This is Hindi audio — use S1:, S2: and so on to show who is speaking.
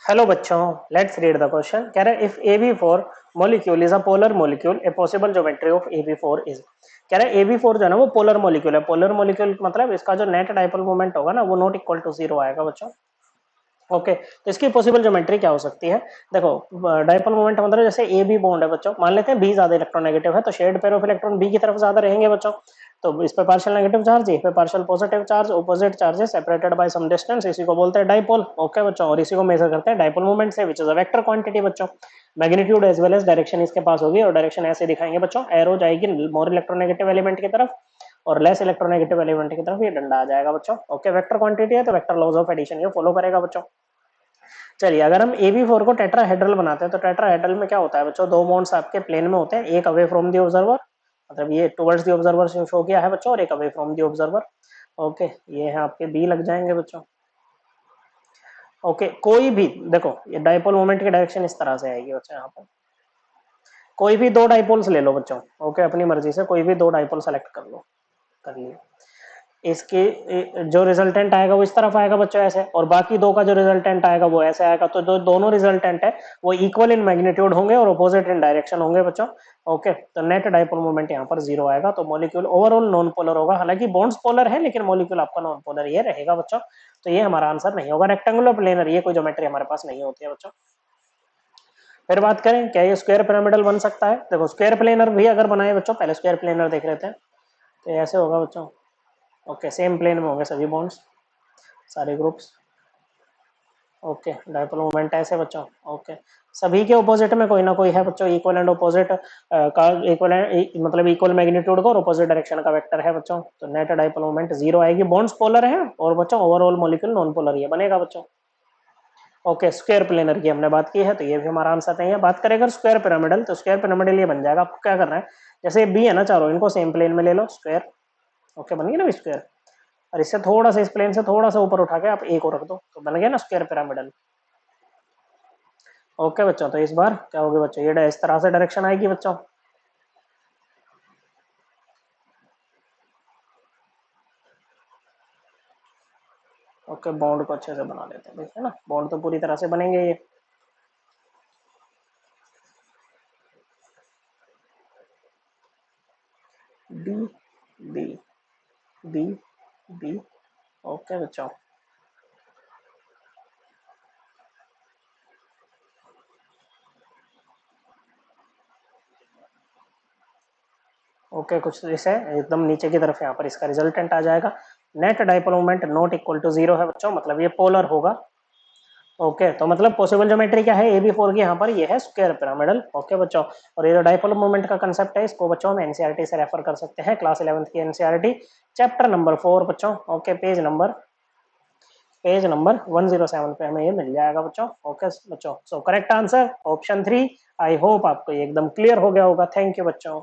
S1: हेलो बच्चों, लेट्स रीड द क्वेश्चन। कह रहे if AB4 molecule is a polar molecule, a possible geometry of AB4 is. कह रहे AB4 जो है ना वो पोलर मॉलिक्यूल है। पोलर मॉलिक्यूल मतलब इसका जो नेट डाइपोल मोमेंट होगा ना वो नॉट इक्वल टू जीरो आएगा बच्चों। ओके, तो इसकी पॉसिबल ज्योमेट्री क्या हो सकती है? देखो, डाइपोल मोमेंट मतलब जैसे ए बी बॉन्ड है बच्चों, मान लेते हैं बी ज्यादा इलेक्ट्रोनेगेटिव है तो shared pair of electron B की तरफ ज्यादा रहेंगे बच्चों। तो इस पे पार्शियल नेगेटिव चार्ज, इस पे partial positive charge, opposite charges separated by some distance, इसी को बोलते हैं डाइपोल। ओके बच्चों, और इसी को मेजर करते हैं डाइपोल मोमेंट से, which is a vector quantity बच्चों। Magnitude as well as direction इसके पास होगी, और डायरेक्शन ऐसे दिखाएंगे बच्चों, एरो जाएगी मोर इलेक्ट्रोनेगेटिव एलिमेंट की तरफ और लेस इलेक्ट्रोनेगेटिव एलिमेंट की तरफ ये डंडा आ जाएगा बच्चों। ओके, वेक्टर क्वांटिटी है तो वेक्टर लॉज ऑफ एडिशन ये फॉलो करेगा बच्चों। चलिए, अगर हम AB4 को टेट्राहेड्रल बनाते हैं तो टेट्राहेड्रल में क्या होता है बच्चों, दो बॉन्ड्स आपके प्लेन में होते हैं, एक अवे फ्रॉम द ऑब्जर्वर, मतलब ये टुवर्ड्स द ऑब्जर्वर शो किया है बच्चों, और एक away from the observer. Okay, ये है आपके बी लग जाएंगे बच्चों। ओके, कोई भी देखो, ये डाइपोल मोमेंट की डायरेक्शन इस तरह से आएगी बच्चों। यहाँ पर कोई भी दो डाइपोल्स ले लो बच्चों। ओके, अपनी मर्जी से कोई भी दो डाइपोल सेलेक्ट कर लो, कर लिया। इसके जो रिजल्टेंट आएगा वो इस तरफ आएगा बच्चों ऐसे, और बाकी दो का जो रिजल्टेंट आएगा वो ऐसे आएगा। तो जो दोनों रिजल्टेंट है वो इक्वल इन मैग्नीट्यूड होंगे और अपोजिट इन डायरेक्शन होंगे बच्चों। ओके, तो नेट डाइपोल मोमेंट यहाँ पर जीरो आएगा। तो मॉलिक्यूल ओवरऑल नॉन पोलर होगा, हालांकि बॉन्ड्स पोलर है लेकिन मॉलिक्यूल आपका नॉन पोलर ये रहेगा बच्चों। तो ये हमारा आंसर नहीं होगा। रेक्टेंगुलर प्लेनर ये कोई ज्योमेट्री हमारे पास नहीं होती है बच्चों। फिर बात करें क्या ये स्क्वायर पिरामिडल बन सकता है? देखो, स्क्वायर प्लेनर भी अगर बनाए बच्चों, पहले स्क्वायर प्लेनर देख लेते हैं। तो ऐसे होगा बच्चों। ओके, सेम प्लेन में होंगे सभी बॉन्ड्स, सारे ग्रुप्स। ओके, डाइपोल मोमेंट ऐसे बच्चों। ओके, सभी के ऑपोजिट में कोई ना कोई है बच्चों, इक्वल एंड ऑपोजिट का इक्वल मतलब इक्वल मैग्नीट्यूड का और ऑपोजिट डायरेक्शन का वेक्टर है बच्चों। तो नेट डाइपोल मोमेंट जीरो आएगी। बॉन्ड्स पोलर है और बच्चों ओवरऑल मॉलिक्यूल नॉन पोलर ये बनेगा बच्चों। ओके, स्क्वायर प्लेनर की हमने बात की है तो ये भी हमारा आंसर नहीं है। बात करें अगर स्क्वायर पिरामिडल, तो स्क्वायर पिरामिडल ये बन जाएगा। आपको क्या करना है, जैसे बी है ना चारों, इनको सेम प्लेन में ले लो स्क्वायर। ओके, बन गया ना स्क्वायर। और इससे थोड़ा सा, इस प्लेन से थोड़ा सा ऊपर उठा के आप ए को रख दो तो बन गया ना स्क्वायर पिरामिडल। ओके बच्चों, तो इस बार क्या होगी बच्चों, ये इस तरह से डायरेक्शन आएगी बच्चों। ओके, बॉन्ड को अच्छे से बना लेते हैं, देखिए ना, बॉन्ड तो पूरी तरह से बनेंगे ये। D B B B. Okay बच्चों, ओके, कुछ जैसे एकदम नीचे की तरफ यहाँ पर इसका रिजल्टेंट आ जाएगा। Net dipole moment not equal to zero है बच्चों, मतलब ये पोलर होगा। ओके, तो मतलब पॉसिबल ज्योमेट्री क्या है AB4 की, यहाँ पर ये है स्क्वायर पिरामिडल। ओके बच्चों, और ये जो डाइपोल मोमेंट का कंसेप्ट है इसको बच्चों हम एनसीईआरटी से रेफर कर सकते हैं, क्लास 11th की एनसीईआरटी, चैप्टर नंबर 4 बच्चों। ओके, पेज नंबर 107 पे हमें ये मिल जाएगा बच्चों। ओके बच्चों, so correct answer option 3। I hope आपको ये एकदम क्लियर हो गया होगा। थैंक यू बच्चों।